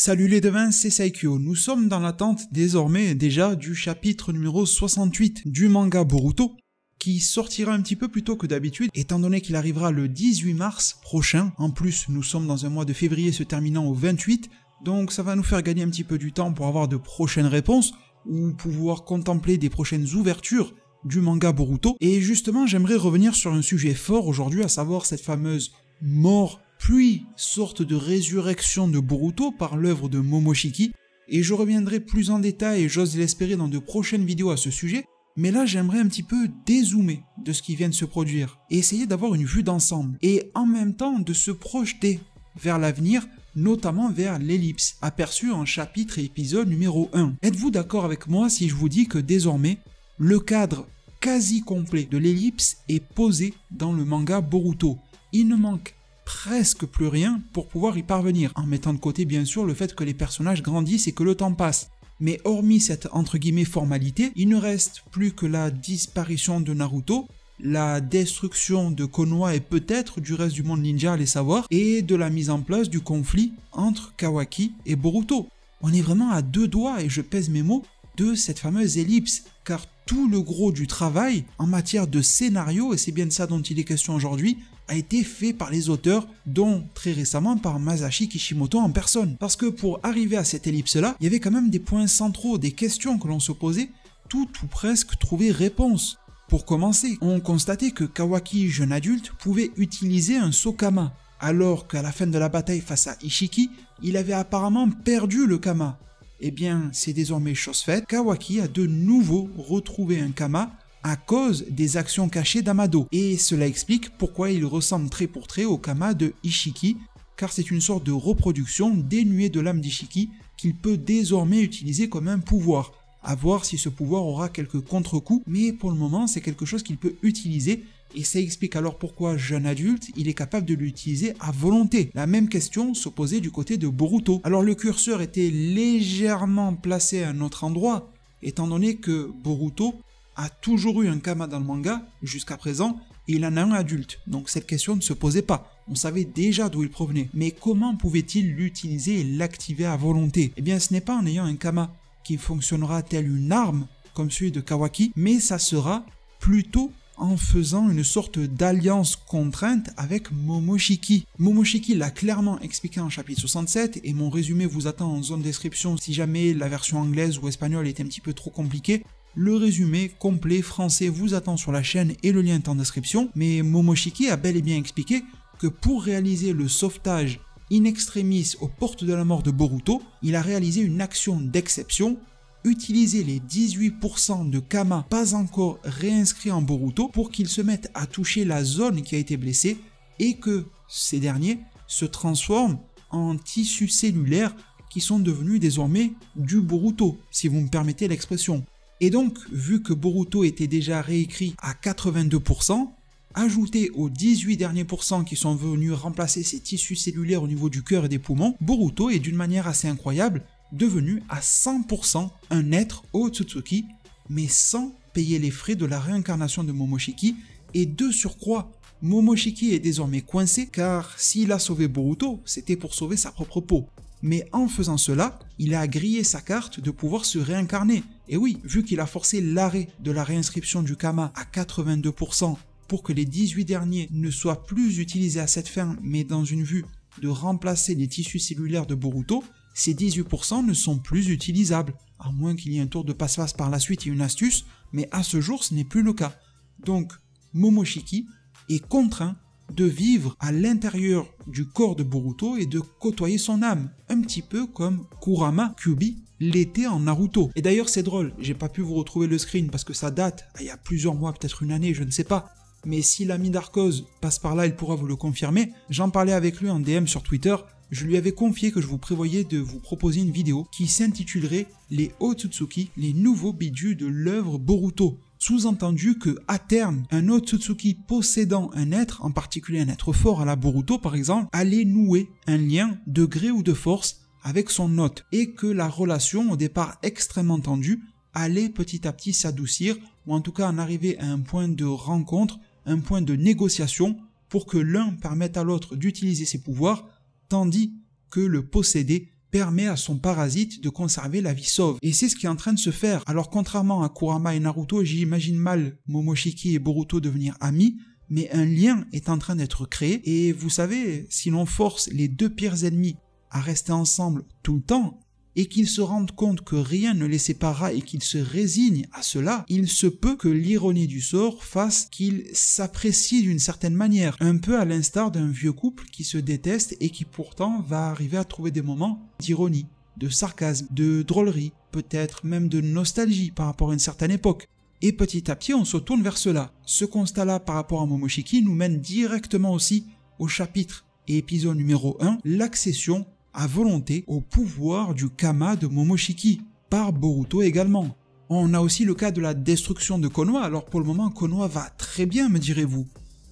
Salut les devins, c'est Saikyo. Nous sommes dans l'attente désormais déjà du chapitre numéro 68 du manga Boruto, qui sortira un petit peu plus tôt que d'habitude, étant donné qu'il arrivera le 18 mars prochain. En plus, nous sommes dans un mois de février se terminant au 28, donc ça va nous faire gagner un petit peu du temps pour avoir de prochaines réponses, ou pouvoir contempler des prochaines ouvertures du manga Boruto. Et justement, j'aimerais revenir sur un sujet fort aujourd'hui, à savoir cette fameuse mort puis sorte de résurrection de Boruto par l'œuvre de Momoshiki, et je reviendrai plus en détail, et j'ose l'espérer, dans de prochaines vidéos à ce sujet, mais là j'aimerais un petit peu dézoomer de ce qui vient de se produire, et essayer d'avoir une vue d'ensemble, et en même temps de se projeter vers l'avenir, notamment vers l'ellipse, aperçue en chapitre et épisode numéro 1. Êtes-vous d'accord avec moi si je vous dis que désormais, le cadre quasi complet de l'ellipse est posé dans le manga Boruto? Il ne manque presque plus rien pour pouvoir y parvenir, en mettant de côté bien sûr le fait que les personnages grandissent et que le temps passe. Mais hormis cette entre guillemets formalité, il ne reste plus que la disparition de Naruto, la destruction de Konoha et peut-être du reste du monde ninja, allez savoir, et de la mise en place du conflit entre Kawaki et Boruto. On est vraiment à deux doigts, et je pèse mes mots, de cette fameuse ellipse, car tout le gros du travail en matière de scénario, et c'est bien de ça dont il est question aujourd'hui, a été fait par les auteurs, dont très récemment par Masashi Kishimoto en personne. Parce que pour arriver à cette ellipse-là, il y avait quand même des points centraux, des questions que l'on se posait, tout ou presque trouver réponse. Pour commencer, on constatait que Kawaki, jeune adulte, pouvait utiliser un Sokama, alors qu'à la fin de la bataille face à Ishiki, il avait apparemment perdu le Kama. Eh bien, c'est désormais chose faite, Kawaki a de nouveau retrouvé un Kama à cause des actions cachées d'Amado. Et cela explique pourquoi il ressemble trait pour trait au Kama de Ishiki, car c'est une sorte de reproduction dénuée de l'âme d'Ishiki qu'il peut désormais utiliser comme un pouvoir. À voir si ce pouvoir aura quelques contre-coups, mais pour le moment c'est quelque chose qu'il peut utiliser, et ça explique alors pourquoi, jeune adulte, il est capable de l'utiliser à volonté. La même question se posait du côté de Boruto. Alors le curseur était légèrement placé à un autre endroit, étant donné que Boruto a toujours eu un Kama dans le manga jusqu'à présent, et il en a un adulte, donc cette question ne se posait pas. On savait déjà d'où il provenait. Mais comment pouvait-il l'utiliser et l'activer à volonté? Eh bien ce n'est pas en ayant un Kama qui fonctionnera tel une arme comme celui de Kawaki, mais ça sera plutôt en faisant une sorte d'alliance contrainte avec Momoshiki. Momoshiki l'a clairement expliqué en chapitre 67, et mon résumé vous attend en zone description si jamais la version anglaise ou espagnole est un petit peu trop compliquée. Le résumé complet français vous attend sur la chaîne et le lien est en description, mais Momoshiki a bel et bien expliqué que pour réaliser le sauvetage in extremis aux portes de la mort de Boruto, il a réalisé une action d'exception, utiliser les 18% de Kama pas encore réinscrits en Boruto pour qu'ils se mettent à toucher la zone qui a été blessée et que ces derniers se transforment en tissus cellulaires qui sont devenus désormais du Boruto, si vous me permettez l'expression. Et donc, vu que Boruto était déjà réécrit à 82%, ajouté aux 18 derniers pourcents qui sont venus remplacer ces tissus cellulaires au niveau du cœur et des poumons, Boruto est d'une manière assez incroyable devenu à 100% un être Otsutsuki, mais sans payer les frais de la réincarnation de Momoshiki, et de surcroît, Momoshiki est désormais coincé car s'il a sauvé Boruto, c'était pour sauver sa propre peau. Mais en faisant cela, il a grillé sa carte de pouvoir se réincarner. Et oui, vu qu'il a forcé l'arrêt de la réinscription du Kama à 82% pour que les 18 derniers ne soient plus utilisés à cette fin, mais dans une vue de remplacer les tissus cellulaires de Boruto, ces 18% ne sont plus utilisables, à moins qu'il y ait un tour de passe-passe par la suite et une astuce, mais à ce jour ce n'est plus le cas. Donc Momoshiki est contraint de vivre à l'intérieur du corps de Boruto et de côtoyer son âme, un petit peu comme Kurama Kyuubi l'était en Naruto. Et d'ailleurs c'est drôle, j'ai pas pu vous retrouver le screen parce que ça date, il y a plusieurs mois, peut-être une année, je ne sais pas, mais si l'ami Darkoz passe par là, il pourra vous le confirmer. J'en parlais avec lui en DM sur Twitter, je lui avais confié que je vous prévoyais de vous proposer une vidéo qui s'intitulerait les Otsutsuki, les nouveaux bidules de l'œuvre Boruto. Sous-entendu que, à terme, un Otsutsuki possédant un être, en particulier un être fort à la Boruto par exemple, allait nouer un lien de gré ou de force avec son hôte, et que la relation, au départ extrêmement tendue, allait petit à petit s'adoucir, ou en tout cas en arriver à un point de rencontre, un point de négociation, pour que l'un permette à l'autre d'utiliser ses pouvoirs, tandis que le possédé permet à son parasite de conserver la vie sauve. Et c'est ce qui est en train de se faire. Alors contrairement à Kurama et Naruto, j'imagine mal Momoshiki et Boruto devenir amis, mais un lien est en train d'être créé. Et vous savez, si l'on force les deux pires ennemis à rester ensemble tout le temps, et qu'ils se rendent compte que rien ne les séparera et qu'ils se résignent à cela, il se peut que l'ironie du sort fasse qu'ils s'apprécient d'une certaine manière, un peu à l'instar d'un vieux couple qui se déteste et qui pourtant va arriver à trouver des moments d'ironie, de sarcasme, de drôlerie, peut-être même de nostalgie par rapport à une certaine époque. Et petit à petit, on se tourne vers cela. Ce constat-là par rapport à Momoshiki nous mène directement aussi au chapitre et épisode numéro 1, l'accession à volonté au pouvoir du Kama de Momoshiki, par Boruto également. On a aussi le cas de la destruction de Konoha, alors pour le moment Konoha va très bien me direz-vous.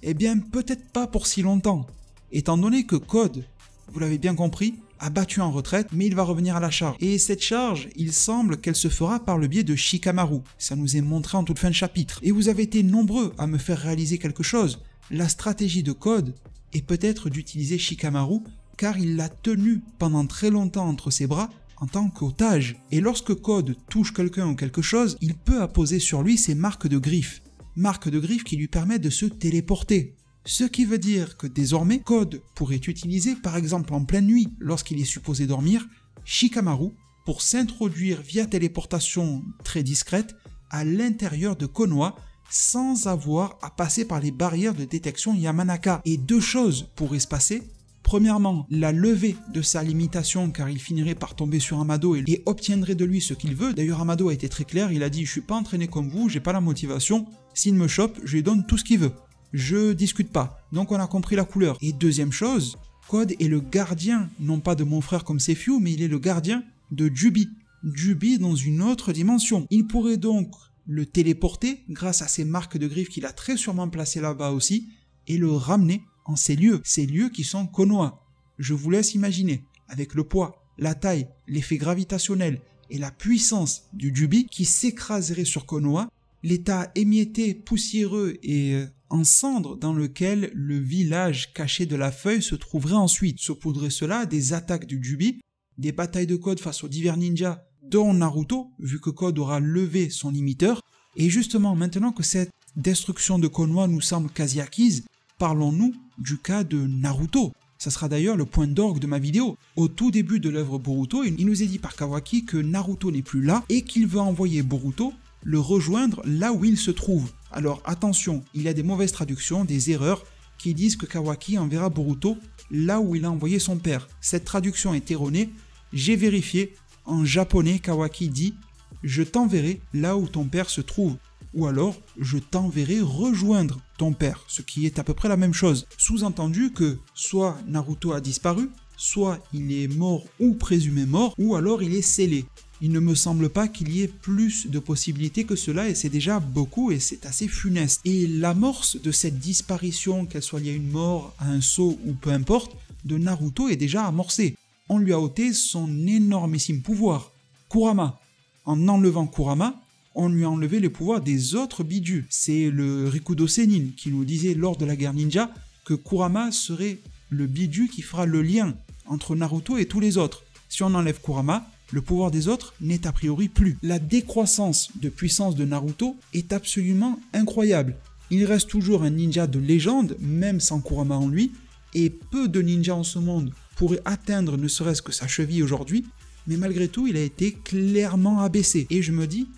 Eh bien peut-être pas pour si longtemps, étant donné que Code, vous l'avez bien compris, a battu en retraite, mais il va revenir à la charge. Et cette charge, il semble qu'elle se fera par le biais de Shikamaru, ça nous est montré en toute fin de chapitre. Et vous avez été nombreux à me faire réaliser quelque chose, la stratégie de Code est peut-être d'utiliser Shikamaru car il l'a tenu pendant très longtemps entre ses bras en tant qu'otage. Et lorsque Code touche quelqu'un ou quelque chose, il peut apposer sur lui ses marques de griffes. Marques de griffes qui lui permettent de se téléporter. Ce qui veut dire que désormais, Code pourrait utiliser par exemple en pleine nuit, lorsqu'il est supposé dormir, Shikamaru pour s'introduire via téléportation très discrète à l'intérieur de Konoha sans avoir à passer par les barrières de détection Yamanaka. Et deux choses pourraient se passer. Premièrement, la levée de sa limitation car il finirait par tomber sur Amado et obtiendrait de lui ce qu'il veut. D'ailleurs Amado a été très clair, il a dit « je suis pas entraîné comme vous, j'ai pas la motivation, s'il me chope, je lui donne tout ce qu'il veut. Je discute pas. » Donc on a compris la couleur. Et deuxième chose, Code est le gardien, non pas de mon frère comme Seifu, mais il est le gardien de Jubi. Jubi dans une autre dimension. Il pourrait donc le téléporter grâce à ses marques de griffes qu'il a très sûrement placées là-bas aussi et le ramener en ces lieux qui sont Konoha. Je vous laisse imaginer, avec le poids, la taille, l'effet gravitationnel et la puissance du Jubi qui s'écraserait sur Konoha, l'état émietté, poussiéreux et en cendres dans lequel le village caché de la feuille se trouverait ensuite. Saupoudrer cela des attaques du Jubi, des batailles de Code face aux divers ninjas, dont Naruto, vu que Code aura levé son limiteur. Et justement, maintenant que cette destruction de Konoha nous semble quasi acquise, parlons-nous du cas de Naruto. Ça sera d'ailleurs le point d'orgue de ma vidéo. Au tout début de l'œuvre Boruto, il nous est dit par Kawaki que Naruto n'est plus là et qu'il veut envoyer Boruto le rejoindre là où il se trouve. Alors attention, il y a des mauvaises traductions, des erreurs qui disent que Kawaki enverra Boruto là où il a envoyé son père. Cette traduction est erronée, j'ai vérifié. En japonais, Kawaki dit « Je t'enverrai là où ton père se trouve ». Ou alors, je t'enverrai rejoindre ton père, ce qui est à peu près la même chose. Sous-entendu que soit Naruto a disparu, soit il est mort ou présumé mort, ou alors il est scellé. Il ne me semble pas qu'il y ait plus de possibilités que cela, et c'est déjà beaucoup, et c'est assez funeste. Et l'amorce de cette disparition, qu'elle soit liée à une mort, à un saut ou peu importe, de Naruto est déjà amorcée. On lui a ôté son énormissime pouvoir. Kurama. En enlevant Kurama, on lui a enlevé les pouvoirs des autres bidus. C'est le Rikudo Sennin qui nous disait lors de la guerre ninja que Kurama serait le bidu qui fera le lien entre Naruto et tous les autres. Si on enlève Kurama, le pouvoir des autres n'est a priori plus. La décroissance de puissance de Naruto est absolument incroyable. Il reste toujours un ninja de légende, même sans Kurama en lui, et peu de ninjas en ce monde pourraient atteindre ne serait-ce que sa cheville aujourd'hui, mais malgré tout, il a été clairement abaissé. Et je me dis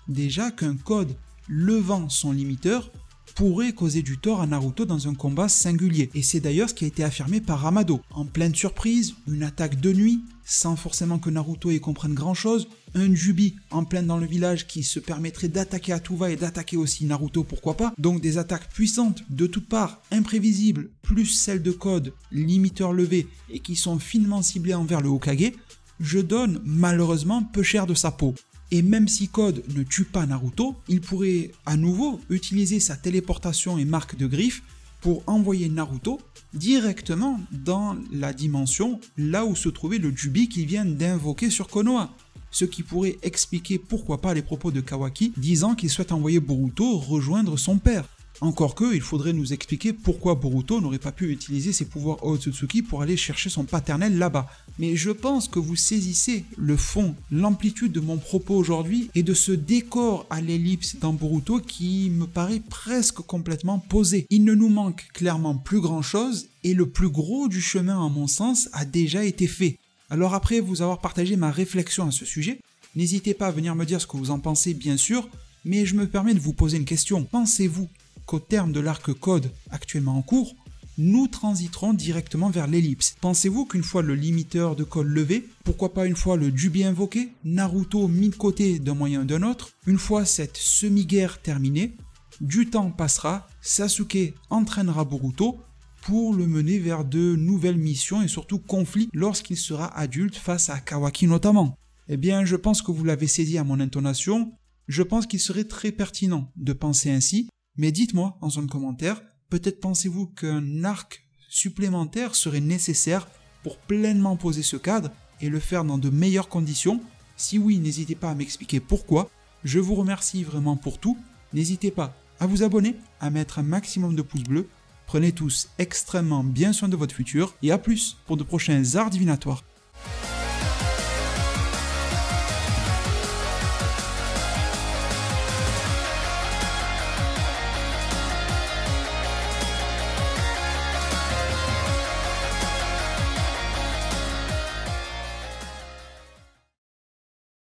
déjà qu'un Code levant son limiteur pourrait causer du tort à Naruto dans un combat singulier. Et c'est d'ailleurs ce qui a été affirmé par Amado. En pleine surprise, une attaque de nuit, sans forcément que Naruto y comprenne grand chose, un Jubi en plein dans le village qui se permettrait d'attaquer à tout va et d'attaquer aussi Naruto, pourquoi pas. Donc des attaques puissantes de toutes parts, imprévisibles, plus celles de Code, limiteur levé, et qui sont finement ciblées envers le Hokage, je donne malheureusement peu cher de sa peau. Et même si Code ne tue pas Naruto, il pourrait à nouveau utiliser sa téléportation et marque de griffes pour envoyer Naruto directement dans la dimension là où se trouvait le Jubi qu'il vient d'invoquer sur Konoha. Ce qui pourrait expliquer pourquoi pas les propos de Kawaki disant qu'il souhaite envoyer Boruto rejoindre son père. Encore que, il faudrait nous expliquer pourquoi Boruto n'aurait pas pu utiliser ses pouvoirs Otsutsuki pour aller chercher son paternel là-bas. Mais je pense que vous saisissez le fond, l'amplitude de mon propos aujourd'hui et de ce décor à l'ellipse dans Boruto qui me paraît presque complètement posé. Il ne nous manque clairement plus grand chose et le plus gros du chemin à mon sens a déjà été fait. Alors après vous avoir partagé ma réflexion à ce sujet, n'hésitez pas à venir me dire ce que vous en pensez bien sûr, mais je me permets de vous poser une question. Pensez-vous qu'au terme de l'arc Code actuellement en cours, nous transiterons directement vers l'ellipse? Pensez-vous qu'une fois le limiteur de code levé, pourquoi pas une fois le Jubi invoqué, Naruto mis de côté d'un moyen ou d'un autre, une fois cette semi-guerre terminée, du temps passera, Sasuke entraînera Boruto pour le mener vers de nouvelles missions et surtout conflits lorsqu'il sera adulte face à Kawaki notamment? Eh bien, je pense que vous l'avez saisi à mon intonation, je pense qu'il serait très pertinent de penser ainsi, mais dites-moi en zone commentaire, peut-être pensez-vous qu'un arc supplémentaire serait nécessaire pour pleinement poser ce cadre et le faire dans de meilleures conditions? Si oui, n'hésitez pas à m'expliquer pourquoi. Je vous remercie vraiment pour tout. N'hésitez pas à vous abonner, à mettre un maximum de pouces bleus. Prenez tous extrêmement bien soin de votre futur et à plus pour de prochains arts divinatoires.